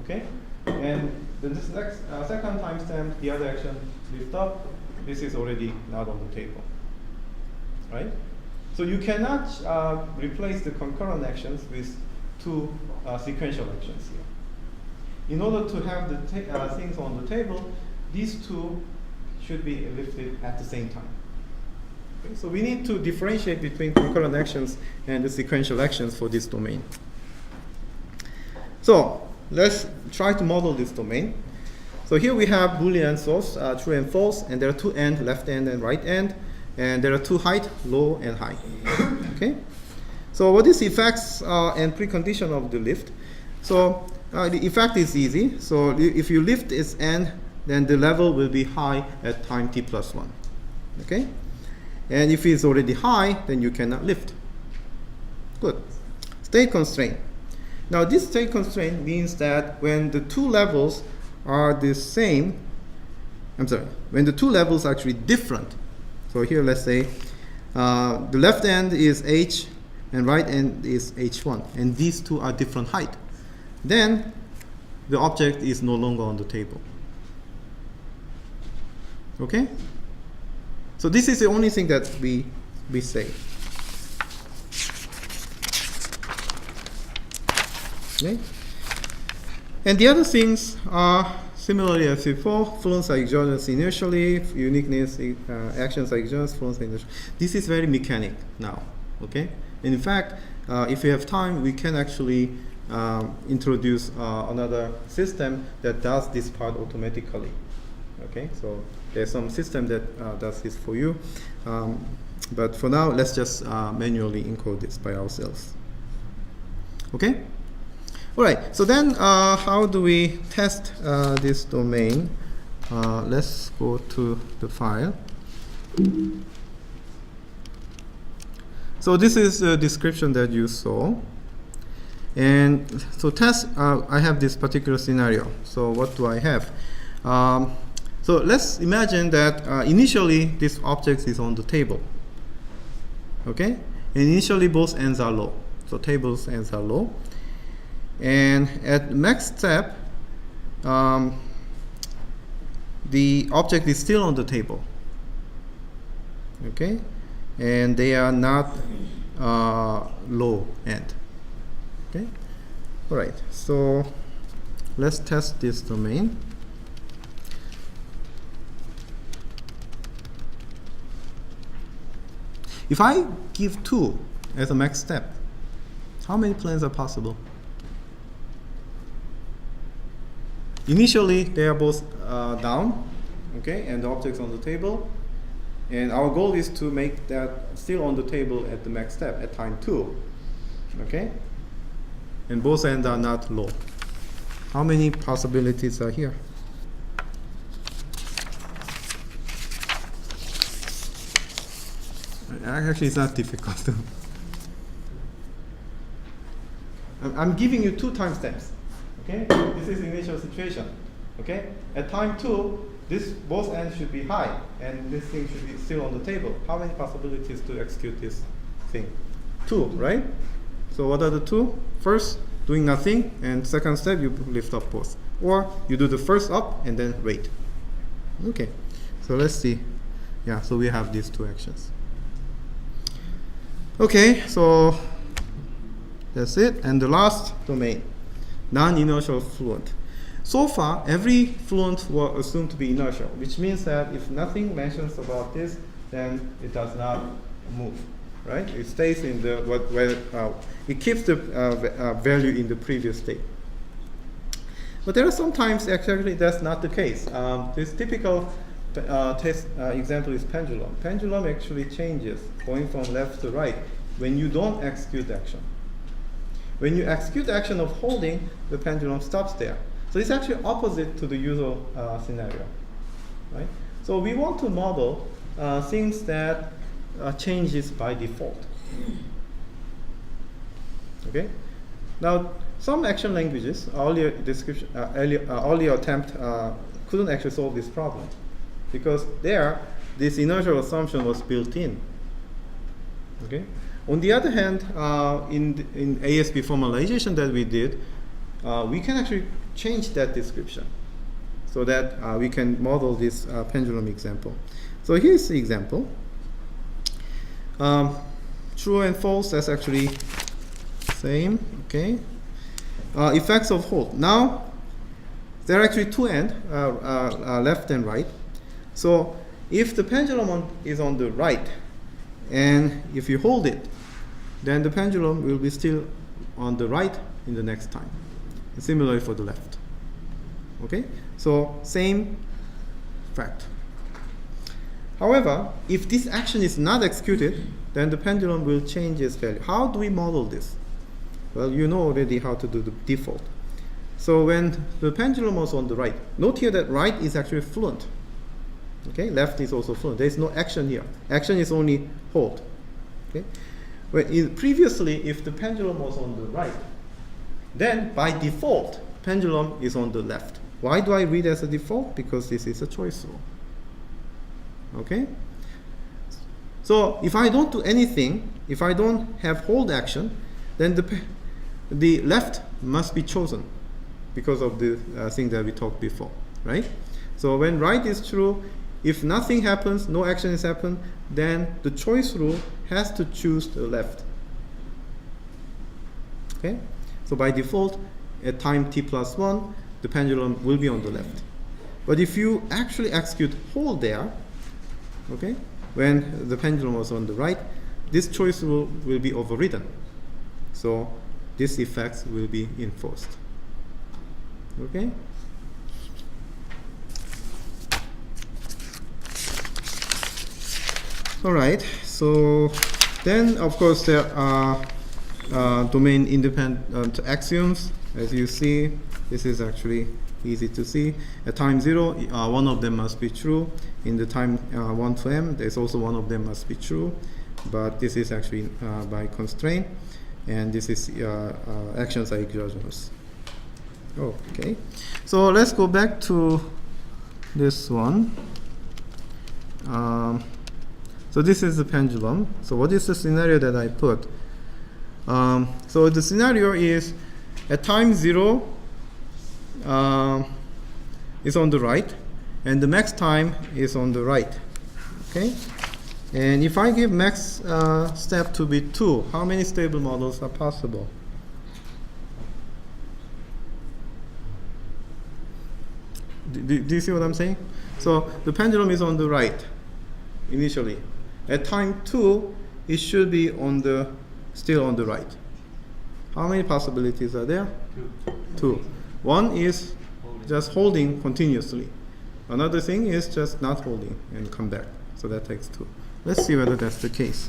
okay? And then this next second timestamp, the other action lift up. This is already not on the table, right? So you cannot replace the concurrent actions with 2 sequential actions here. In order to have the things on the table, these 2 should be lifted at the same time. Okay, so we need to differentiate between concurrent actions and the sequential actions for this domain. So let's try to model this domain. So here we have Boolean source, true and false, and there are two ends, left end and right end, and there are two height, low and high. Okay. So what is effects and precondition of the lift? So the effect is easy. So if you lift its end, then the level will be high at time t plus 1. Okay? And if it's already high, then you cannot lift. Good. State constraint. Now this state constraint means that when the two levels are the same, when the two levels are actually different. So here let's say the left end is h and right end is h1, and these two are different height. Then the object is no longer on the table. Okay? So this is the only thing that we say. Okay? And the other things are similarly as before. Fluents are exogenous inertially, uniqueness actions are exogenous, fluents are inertial. This is very mechanic now. Okay? And in fact, if we have time, we can actually introduce another system that does this part automatically. Okay, so there's some system that does this for you, but for now, let's just manually encode this by ourselves. Okay. All right. So then, how do we test this domain? Let's go to the file. So this is the description that you saw. And so test, I have this particular scenario. So what do I have? So let's imagine that initially this object is on the table. Okay? And initially both ends are low. So table's ends are low. And at next step, the object is still on the table. Okay? And they are not low end. Okay? All right. So let's test this domain. If I give 2 as a max step, how many planes are possible? Initially, they are both down, okay, and the object's on the table. And our goal is to make that still on the table at the max step, at time 2, okay? And both ends are not low. How many possibilities are here? Actually, it's not difficult. I'm giving you 2 time steps. Okay, this is the initial situation. Okay, at time 2, both ends should be high, and this thing should be still on the table. How many possibilities to execute this thing? 2, right? So what are the 2? First, doing nothing, and second step, you lift up both. Or you do the first up and then wait. Okay, so let's see. Yeah, so we have these 2 actions. Okay, so that's it. And the last domain, non-inertial fluent. So far, every fluent was assumed to be inertial, which means that if nothing mentions about this, then it does not move, right? It stays in the it keeps the value in the previous state. But there are sometimes actually that's not the case. This typical test example is pendulum. Pendulum actually changes going from left to right when you don't execute action. When you execute action of holding, the pendulum stops there. So it's actually opposite to the usual scenario, right? So we want to model things that changes by default. Okay. Now, some action languages, earlier attempt couldn't actually solve this problem because there, this inertial assumption was built in. Okay. On the other hand, in ASB formalization that we did, we can actually change that description so that we can model this pendulum example. So here's the example. True and false, that's actually same, okay. Effects of hold. Now, there are actually 2 ends, left and right. So if the pendulum is on the right, And if you hold it, then the pendulum will be still on the right in the next time. And similarly for the left. Okay? So same fact. However, if this action is not executed, then the pendulum will change its value. How do we model this? Well, you know already how to do the default. So when the pendulum was on the right, note here that right is actually fluent. Okay, left is also fluent. There is no action here. Action is only hold. Okay, previously, if the pendulum was on the right, then by default, pendulum is on the left. Why do I read as a default? Because this is a choice rule. Okay? So if I don't do anything, if I don't have hold action, then the left must be chosen because of the thing that we talked before, right? So when right is true, if nothing happens, no action has happened, then the choice rule has to choose the left. Okay? So by default, at time t plus 1, the pendulum will be on the left. But if you actually execute hold there, okay, when the pendulum was on the right, this choice rule will be overridden. So this effect will be enforced. Okay? Alright, so then of course there are domain independent axioms. As you see, this is actually easy to see. At time 0, one of them must be true. In the time 1 to m, there's also one of them must be true. But this is actually by constraint. And this is actions are exogenous. Okay, so let's go back to this one. So this is the pendulum. So what is the scenario that I put? So the scenario is at time 0 is on the right, and the max time is on the right. Okay, and if I give max step to be 2, how many stable models are possible? Do you see what I'm saying? So the pendulum is on the right initially. At time 2, it should be still on the right. How many possibilities are there? 2. One is just holding continuously. Another thing is just not holding and come back. So that takes 2. Let's see whether that's the case.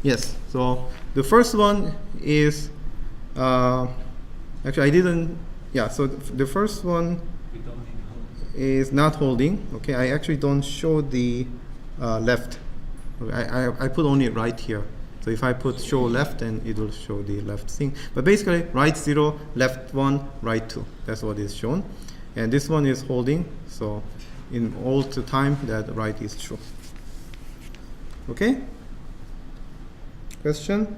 Yes, so the first one is, actually I didn't, yeah, so the first one is not holding. Okay, I actually don't show the left. I put only right here. So if I put show left, then it will show the left thing. But basically, right 0, left 1, right 2. That's what is shown. And this one is holding. So in all the time, that right is true. Okay? Question?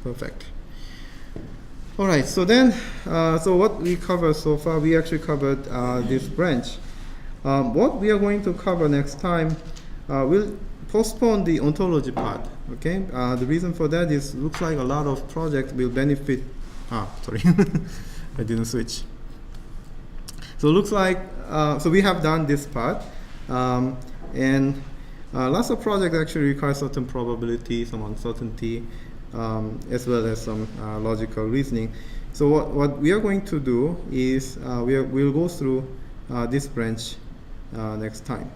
Perfect. All right, so then, so what we covered so far, we actually covered this branch. What we are going to cover next time, we'll postpone the ontology part, okay? The reason for that is, looks like a lot of projects will benefit, sorry, I didn't switch. So looks like, so we have done this part, and lots of projects actually require certain probability, some uncertainty, as well as some logical reasoning. So what we are going to do is we'll go through this branch next time.